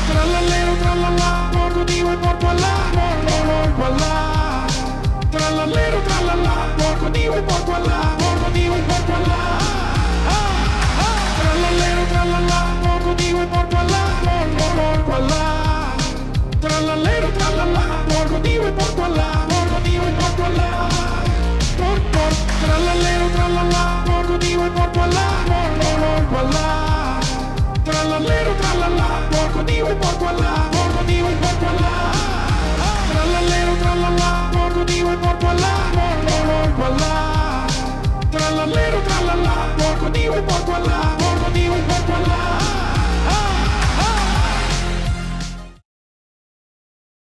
Tralalero, tralala, porco Dio e porco là, porco là. Tralalero, tralala, porco Dio e porco là, porco Dio e porco là. Tralalero, tralala, porco Dio e porco là, porco là. Tralalero, tralala, porco Dio e porco là, porco Dio e porco là. Tralalero, tralala, porco Dio e porco là, porco là. Tralalero, tralala, porco Dio e porco là, porco Dio e porco là.